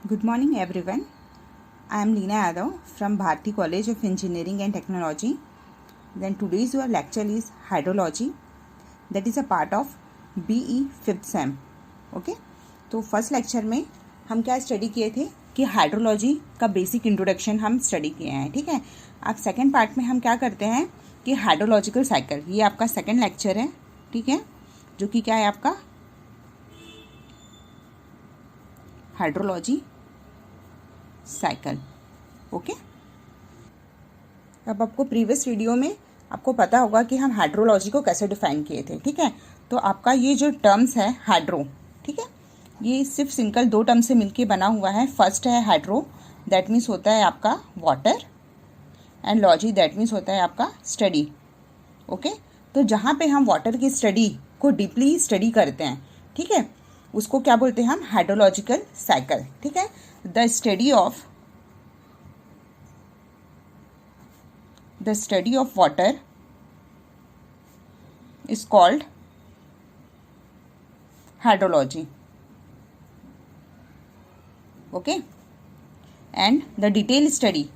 Good morning everyone. I am Leena Yadav from Bharati College of Engineering and Technology. Then today's your lecture is hydrology, that is a part of BE 5th sem. Okay? तो first lecture में हम क्या study किए थे कि hydrology का basic introduction हम study किए हैं. ठीक है. अब सेकेंड पार्ट में हम क्या करते हैं कि हाइड्रोलॉजिकल साइकिल, ये आपका सेकेंड लेक्चर है. ठीक है, जो कि क्या है आपका हाइड्रोलॉजी साइकिल. ओके. अब आपको प्रीवियस वीडियो में आपको पता होगा कि हम हाइड्रोलॉजी को कैसे डिफाइन किए थे. ठीक है. तो आपका ये जो टर्म्स है हाइड्रो, ठीक है, ये सिर्फ सिंगल दो टर्म से मिलके बना हुआ है. फर्स्ट है हाइड्रो, दैट मीन्स होता है आपका water, and logy that means होता है आपका स्टडी. ओके. तो जहाँ पे हम वाटर की स्टडी को डीपली स्टडी करते हैं, ठीक है, उसको क्या बोलते हैं हम हाइड्रोलॉजिकल साइकिल. ठीक है. The study of water is called hydrology. Okay. And the detail study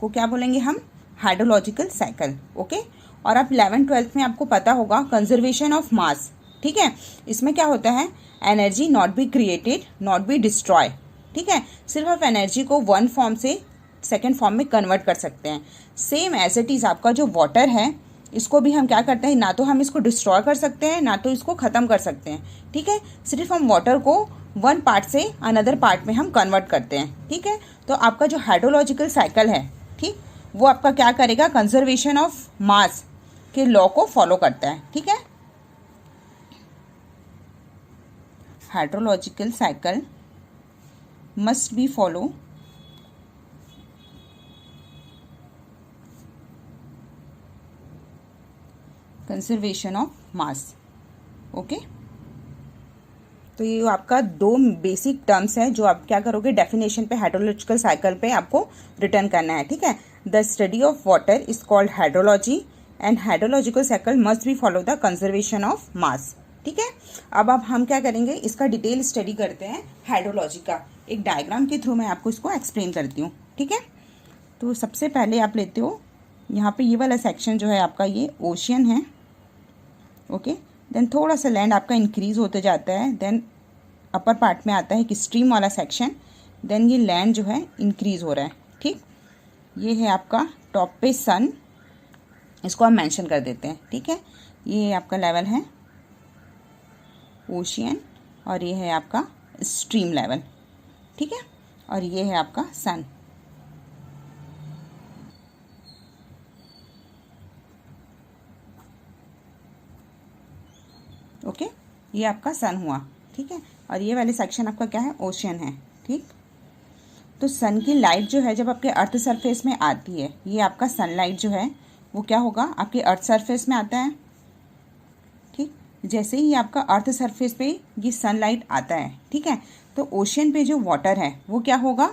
को क्या बोलेंगे हम हाइड्रोलॉजिकल साइकिल. ओके. और आप 11th-12th में आपको पता होगा कंजर्वेशन ऑफ मास. ठीक है. इसमें क्या होता है, energy not be created not be destroy. ठीक है. सिर्फ आप एनर्जी को वन फॉर्म से सेकेंड फॉर्म में कन्वर्ट कर सकते हैं. सेम एज इट इज़ आपका जो वाटर है, इसको भी हम क्या करते हैं, ना तो हम इसको डिस्ट्रॉय कर सकते हैं ना तो इसको ख़त्म कर सकते हैं. ठीक है. सिर्फ हम वाटर को वन पार्ट से अनदर पार्ट में हम कन्वर्ट करते हैं. ठीक है. तो आपका जो हाइड्रोलॉजिकल साइकिल है, ठीक, वो आपका क्या करेगा, कंजर्वेशन ऑफ मास के लॉ को फॉलो करता है. ठीक है. Hydrological cycle must be follow conservation of mass. Okay. तो ये आपका दो बेसिक टर्म्स है जो आप क्या करोगे डेफिनेशन पे हाइड्रोलॉजिकल साइकिल पे आपको रिटर्न करना है. ठीक है. The study of water is called hydrology and hydrological cycle must be follow the conservation of mass. ठीक है. अब हम क्या करेंगे, इसका डिटेल स्टडी करते हैं हाइड्रोलॉजी का. एक डायग्राम के थ्रू मैं आपको इसको एक्सप्लेन करती हूँ. ठीक है. तो सबसे पहले आप लेते हो यहाँ पे ये वाला सेक्शन जो है आपका, ये ओशियन है. ओके. देन थोड़ा सा लैंड आपका इंक्रीज होते जाता है. देन अपर पार्ट में आता है एक स्ट्रीम वाला सेक्शन. देन ये लैंड जो है इंक्रीज हो रहा है. ठीक. ये है आपका टॉप पे सन, इसको हम मेंशन कर देते हैं. ठीक है. ये आपका लेवल है ओशियन और ये है आपका स्ट्रीम लेवल. ठीक है. और ये है आपका सन. ओके. ये आपका सन हुआ. ठीक है. और ये वाले सेक्शन आपका क्या है, ओशियन है. ठीक. तो सन की लाइट जो है जब आपके अर्थ सरफेस में आती है, ये आपका सनलाइट जो है वो क्या होगा, आपके अर्थ सरफेस में आता है. ठीक. जैसे ही आपका अर्थ सरफेस पे ये सनलाइट आता है, ठीक है, तो ओशियन पे जो वाटर है वो क्या होगा,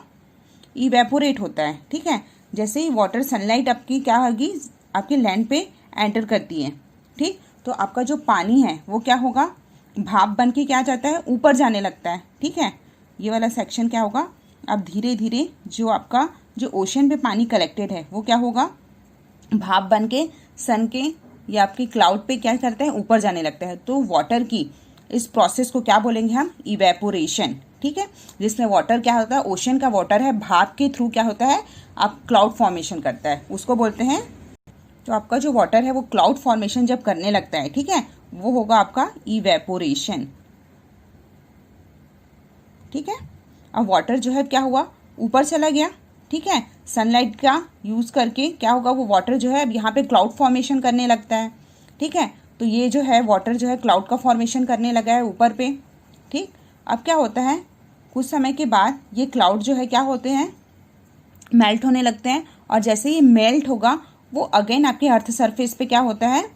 इवेपोरेट होता है. ठीक है. जैसे ही वाटर सनलाइट आपकी क्या होगी, आपके लैंड पे एंटर करती है. ठीक. तो आपका जो पानी है वो क्या होगा, भाप बन के क्या जाता है, ऊपर जाने लगता है. ठीक है. ये वाला सेक्शन क्या होगा, अब धीरे धीरे जो आपका जो ओशियन पे पानी कलेक्टेड है वो क्या होगा, भाप बन के सन के या आपके क्लाउड पे क्या करता है, ऊपर जाने लगता है. तो वाटर की इस प्रोसेस को क्या बोलेंगे हम, इवेपोरेशन. ठीक है. जिसमें वाटर क्या होता है, ओशन का वाटर है, भाप के थ्रू क्या होता है, आप क्लाउड फॉर्मेशन करता है, उसको बोलते हैं. तो आपका जो वाटर है वो क्लाउड फॉर्मेशन जब करने लगता है, ठीक है, वो होगा आपका इवेपोरेशन. ठीक है. अब वाटर जो है क्या हुआ, ऊपर चला गया. ठीक है. सनलाइट का यूज़ करके क्या होगा, वो वाटर जो है अब यहाँ पे क्लाउड फॉर्मेशन करने लगता है. ठीक है. तो ये जो है वाटर जो है क्लाउड का फॉर्मेशन करने लगा है ऊपर पे. ठीक. अब क्या होता है, कुछ समय के बाद ये क्लाउड जो है क्या होते हैं, मेल्ट होने लगते हैं. और जैसे ही मेल्ट होगा वो अगेन आपके अर्थ सरफेस पे क्या होता है,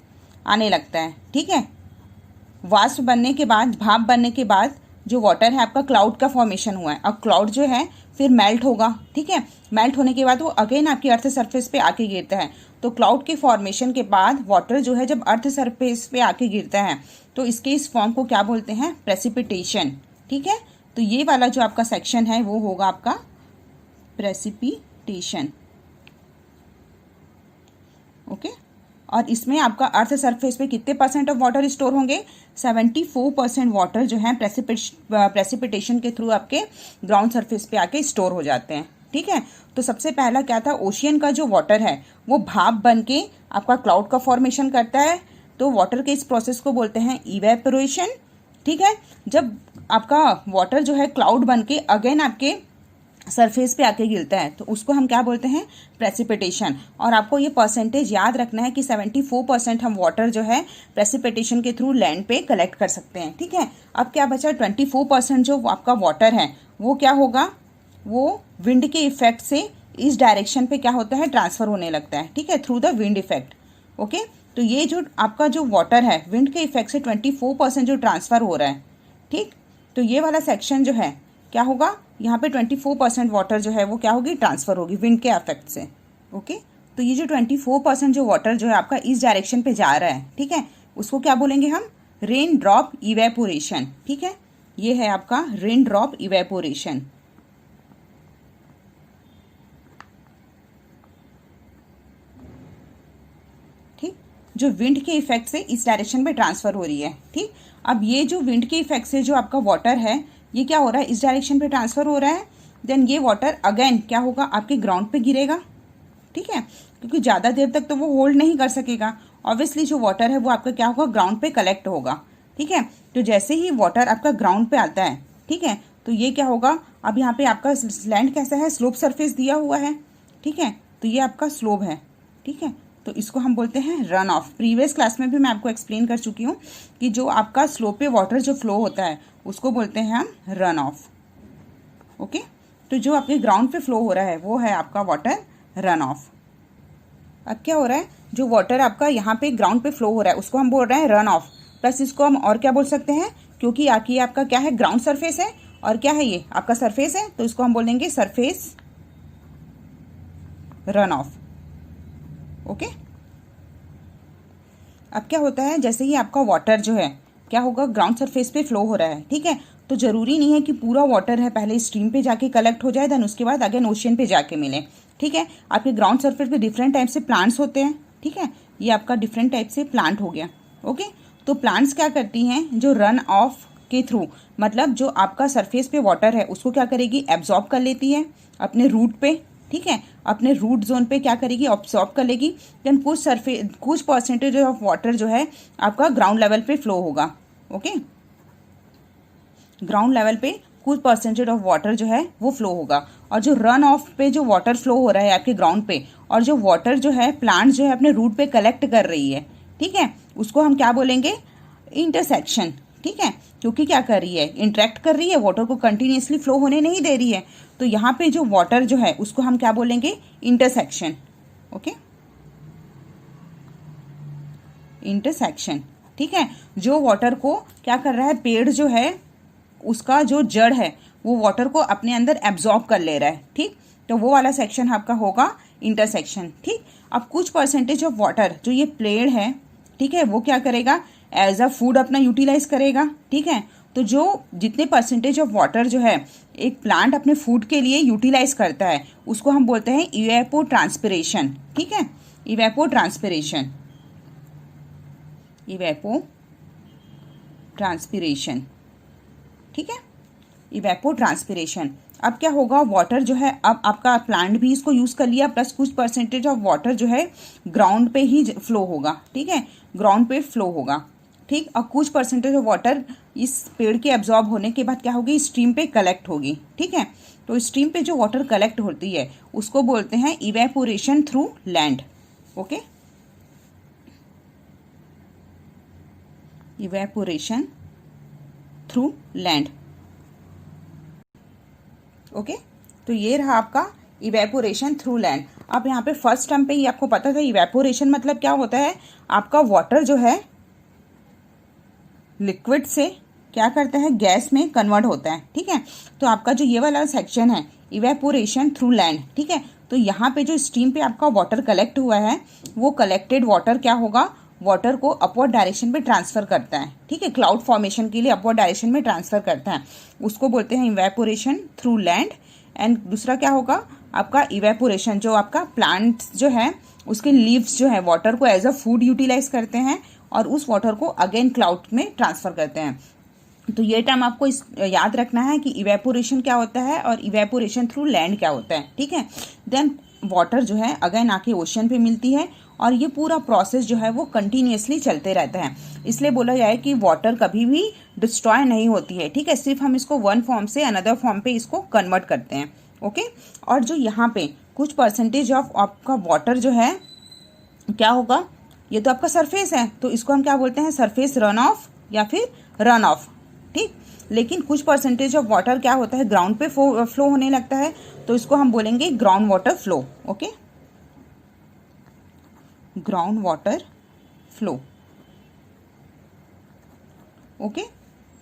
आने लगता है. ठीक है. वाष्प बनने के बाद, भाप बनने के बाद जो वाटर है आपका क्लाउड का फॉर्मेशन हुआ है. अब क्लाउड जो है फिर मेल्ट होगा. ठीक है. मेल्ट होने के बाद वो अगेन आपकी अर्थ सरफेस पे आके गिरता है. तो क्लाउड के फॉर्मेशन के बाद वाटर जो है जब अर्थ सरफेस पे आके गिरता है तो इसके इस फॉर्म को क्या बोलते हैं, प्रेसिपिटेशन. ठीक है. तो ये वाला जो आपका सेक्शन है वो होगा आपका प्रेसिपिटेशन। ओके, और इसमें आपका अर्थ सरफेस पे कितने परसेंट ऑफ वाटर स्टोर होंगे? 74% वाटर जो है प्रेसिपिटेशन के थ्रू आपके ग्राउंड सरफेस पे आके स्टोर हो जाते हैं। ठीक है, तो सबसे पहला क्या था, ओशियन का जो वाटर है वो भाप बन के आपका क्लाउड का फॉर्मेशन करता है। तो वाटर के इस प्रोसेस को बोलते हैं इवेपोरेशन। ठीक है, जब आपका वाटर जो है क्लाउड बन के अगेन आपके सरफेस पे आके गिरता है तो उसको हम क्या बोलते हैं? प्रेसिपिटेशन। और आपको ये परसेंटेज याद रखना है कि 74% हम वाटर जो है प्रेसिपिटेशन के थ्रू लैंड पे कलेक्ट कर सकते हैं। ठीक है, अब क्या बचा? 24% जो आपका वाटर है वो क्या होगा? वो विंड के इफेक्ट से इस डायरेक्शन पे क्या होता है? ट्रांसफर होने लगता है। ठीक है, through the wind effect. Okay, तो ये जो आपका जो वाटर है विंड के इफेक्ट से 24% जो ट्रांसफर हो रहा है। ठीक, तो ये वाला सेक्शन जो है क्या होगा? यहाँ पे 24% वाटर जो है वो क्या होगी? ट्रांसफर होगी विंड के इफेक्ट से। ओके, तो ये जो 24% जो वाटर जो है आपका इस डायरेक्शन पे जा रहा है, ठीक है, उसको क्या बोलेंगे हम? Rain drop evaporation. ठीक है, ये है आपका रेन ड्रॉप इवेपोरेशन। ठीक, जो विंड के इफेक्ट से इस डायरेक्शन में ट्रांसफर हो रही है। ठीक, अब ये जो विंड के इफेक्ट से जो आपका वाटर है ये क्या हो रहा है? इस डायरेक्शन पे ट्रांसफर हो रहा है। देन ये वाटर अगेन क्या होगा? आपके ग्राउंड पे गिरेगा। ठीक है, क्योंकि ज़्यादा देर तक तो वो होल्ड नहीं कर सकेगा। ऑब्वियसली जो वाटर है वो आपका क्या होगा? ग्राउंड पे कलेक्ट होगा। ठीक है, तो जैसे ही वाटर आपका ग्राउंड पे आता है, ठीक है, तो ये क्या होगा? अब यहाँ पे आपका लैंड कैसा है? स्लोप सरफेस दिया हुआ है। ठीक है, तो ये आपका स्लोप है। ठीक है, तो इसको हम बोलते हैं रन ऑफ। प्रीवियस क्लास में भी मैं आपको एक्सप्लेन कर चुकी हूँ कि जो आपका स्लोप पे वाटर जो फ्लो होता है उसको बोलते हैं हम रन ऑफ। ओके, तो जो आपके ग्राउंड पे फ्लो हो रहा है वो है आपका वाटर रन ऑफ। अब क्या हो रहा है? जो वाटर आपका यहाँ पे ग्राउंड पे फ्लो हो रहा है उसको हम बोल रहे हैं रन ऑफ। प्लस इसको हम और क्या बोल सकते हैं? क्योंकि ये आपका क्या है? ग्राउंड सरफेस है और क्या है? ये आपका सरफेस है, तो इसको हम बोलेंगे सरफेस रन ऑफ। ओके, अब क्या होता है? जैसे ही आपका वाटर जो है क्या होगा? ग्राउंड सरफेस पे फ्लो हो रहा है। ठीक है, तो जरूरी नहीं है कि पूरा वाटर है पहले स्ट्रीम पे जाके कलेक्ट हो जाए देन उसके बाद अगेन ओशियन पे जाके मिले। ठीक है, आपके ग्राउंड सरफेस पे डिफरेंट टाइप से प्लांट्स होते हैं। ठीक है, ये आपका डिफरेंट टाइप से प्लांट हो गया। ओके, तो प्लांट्स क्या करती हैं? जो रन ऑफ के थ्रू, मतलब जो आपका सरफेस पे वाटर है उसको क्या करेगी? एब्जॉर्ब कर लेती है अपने रूट पे। ठीक है, अपने रूट जोन पे क्या करेगी? ऑब्जॉर्ब कर लेगी। देन कुछ परसेंटेज ऑफ वाटर जो है आपका ग्राउंड लेवल पे फ्लो होगा। ओके, ग्राउंड लेवल पे कुछ परसेंटेज ऑफ वाटर जो है वो फ्लो होगा। और जो रन ऑफ पे जो वाटर फ्लो हो रहा है आपके ग्राउंड पे और जो वाटर जो है प्लांट जो है अपने रूट पे कलेक्ट कर रही है, ठीक है, उसको हम क्या बोलेंगे? इंटरसेक्शन। ठीक है, क्योंकि क्या कर रही है? इंटरेक्ट कर रही है, वाटर को कंटिन्यूसली फ्लो होने नहीं दे रही है। तो यहाँ पे जो वाटर जो है उसको हम क्या बोलेंगे? इंटरसेक्शन। Okay, intersection. ठीक है, जो वाटर को क्या कर रहा है? पेड़ जो है उसका जो जड़ है वो वाटर को अपने अंदर एब्जॉर्ब कर ले रहा है। ठीक, तो वो वाला सेक्शन आपका होगा इंटरसेक्शन। ठीक, अब कुछ परसेंटेज ऑफ वाटर जो ये पेड़ है, ठीक है, वो क्या करेगा? एज अ फूड अपना यूटिलाइज करेगा। ठीक है, तो जो जितने परसेंटेज ऑफ वाटर जो है एक प्लांट अपने फूड के लिए यूटिलाइज करता है उसको हम बोलते हैं इवेपो ट्रांसपिरेशन। ठीक है, इवेपो ट्रांसपिरेशन, इवेपो ट्रांसपिरेशन। ठीक है, इवेपो ट्रांसपिरेशन। अब क्या होगा? वाटर जो है अब आपका प्लांट भी इसको यूज़ कर लिया प्लस कुछ परसेंटेज ऑफ वाटर जो है ग्राउंड पे ही फ्लो होगा। ठीक है, ग्राउंड पे फ्लो होगा। ठीक, और कुछ परसेंटेज ऑफ वाटर इस पेड़ के एब्जॉर्ब होने के बाद क्या होगी? स्ट्रीम पे कलेक्ट होगी। ठीक है, तो स्ट्रीम पे जो वाटर कलेक्ट होती है उसको बोलते हैं evaporation through land. Okay, evaporation through land. Okay, तो ये रहा आपका इवेपोरेशन थ्रू लैंड। अब यहाँ पे फर्स्ट टर्म पे ही आपको पता था इवेपोरेशन मतलब क्या होता है? आपका वाटर जो है लिक्विड से क्या करता है? गैस में कन्वर्ट होता है। ठीक है, तो आपका जो ये वाला सेक्शन है इवेपोरेशन थ्रू लैंड। ठीक है, तो यहाँ पे जो स्ट्रीम पे आपका वाटर कलेक्ट हुआ है वो कलेक्टेड वाटर क्या होगा? वाटर को अपवर्ड डायरेक्शन में ट्रांसफ़र करता है, ठीक है, क्लाउड फॉर्मेशन के लिए अपवर्ड डायरेक्शन में ट्रांसफ़र करता है, उसको बोलते हैं इवेपोरेशन थ्रू लैंड। एंड दूसरा क्या होगा आपका इवेपोरेशन, जो आपका प्लांट्स जो है उसके लीव्स जो है वाटर को एज अ फूड यूटिलाइज करते हैं और उस वाटर को अगेन क्लाउड में ट्रांसफ़र करते हैं। तो ये टर्म आपको याद रखना है कि इवेपोरेशन क्या होता है और इवेपोरेशन थ्रू लैंड क्या होता है, ठीक है। देन वाटर जो है अगेन आके ओशन पे मिलती है और ये पूरा प्रोसेस जो है वो कंटिन्यूसली चलते रहता है। इसलिए बोला जाए कि वाटर कभी भी डिस्ट्रॉय नहीं होती है, ठीक है, सिर्फ हम इसको वन फॉर्म से अनदर फॉर्म पे इसको कन्वर्ट करते हैं, ओके। और जो यहाँ पे कुछ परसेंटेज ऑफ आपका वाटर जो है क्या होगा, ये तो आपका सरफेस है तो इसको हम क्या बोलते हैं, सरफेस रन ऑफ या फिर रन ऑफ, ठीक। लेकिन कुछ परसेंटेज ऑफ वाटर क्या होता है, ग्राउंड पे फ्लो होने लगता है तो इसको हम बोलेंगे ground water flow, okay, ground water flow, okay.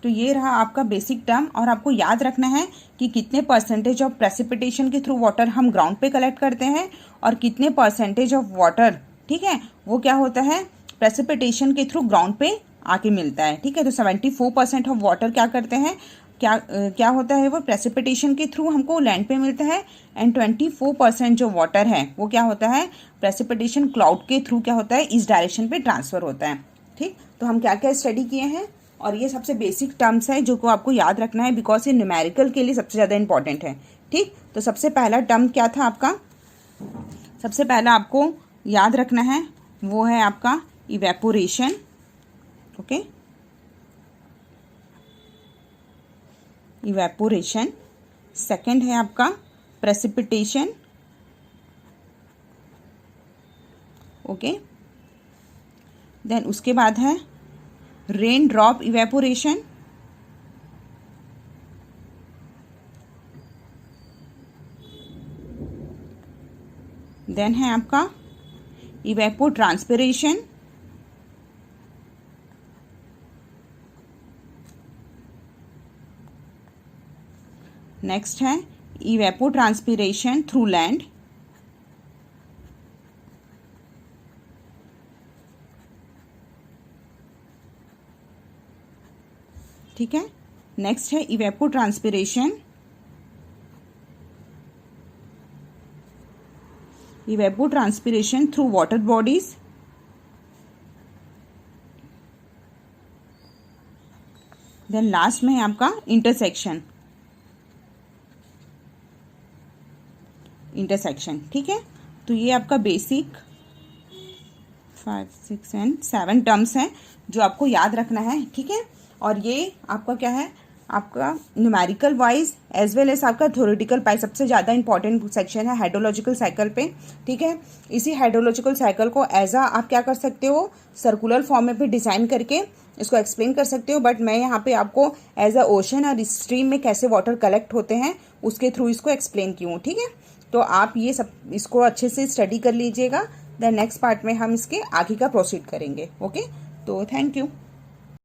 तो ये रहा आपका बेसिक टर्म और आपको याद रखना है कि कितने परसेंटेज ऑफ प्रेसिपिटेशन के थ्रू वाटर हम ग्राउंड पे कलेक्ट करते हैं और कितने परसेंटेज ऑफ वाटर, ठीक है, वो क्या होता है प्रेसिपिटेशन के थ्रू ग्राउंड पे आके मिलता है, ठीक है। तो 74% ऑफ वाटर क्या करते हैं, क्या होता है वो प्रेसिपिटेशन के थ्रू हमको लैंड पे मिलता है एंड 24% जो वाटर है वो क्या होता है प्रेसिपिटेशन क्लाउड के थ्रू क्या होता है इस डायरेक्शन पे ट्रांसफ़र होता है, ठीक। तो हम क्या क्या स्टडी किए हैं और ये सबसे बेसिक टर्म्स है जो को आपको याद रखना है बिकॉज ये न्यूमेरिकल के लिए सबसे ज़्यादा इंपॉर्टेंट है, ठीक। तो सबसे पहला टर्म क्या था आपका, सबसे पहला आपको याद रखना है वो है आपका इवेपोरेशन, ओके, इवेपोरेशन। सेकंड है आपका प्रेसिपिटेशन, ओके। देन उसके बाद है रेन ड्रॉप इवेपोरेशन, देन है आपका इवेपो ट्रांसपिरेशन, नेक्स्ट है इवेपो ट्रांसपिरेशन थ्रू लैंड, ठीक है। नेक्स्ट है evapotranspiration through water bodies, then last में है आपका इंटरसेक्शन, ठीक है। तो ये आपका बेसिक 5, 6 एंड 7 टर्म्स हैं जो आपको याद रखना है, ठीक है। और ये आपका क्या है आपका numerical wise as well as आपका थ्योरेटिकल पाई सबसे ज़्यादा इंपॉर्टेंट सेक्शन है हाइड्रोलॉजिकल साइकिल पे, ठीक है। इसी हाइड्रोलॉजिकल साइकिल को एज आप क्या कर सकते हो सर्कुलर फॉर्म में भी डिज़ाइन करके इसको एक्सप्लेन कर सकते हो, बट मैं यहाँ पे आपको एज अ ओशन और स्ट्रीम में कैसे वाटर कलेक्ट होते हैं उसके थ्रू इसको एक्सप्लेन की हूँ, ठीक है। तो आप ये सब इसको अच्छे से स्टडी कर लीजिएगा, देन नेक्स्ट पार्ट में हम इसके आगे का प्रोसीड करेंगे, ओके। तो थैंक यू।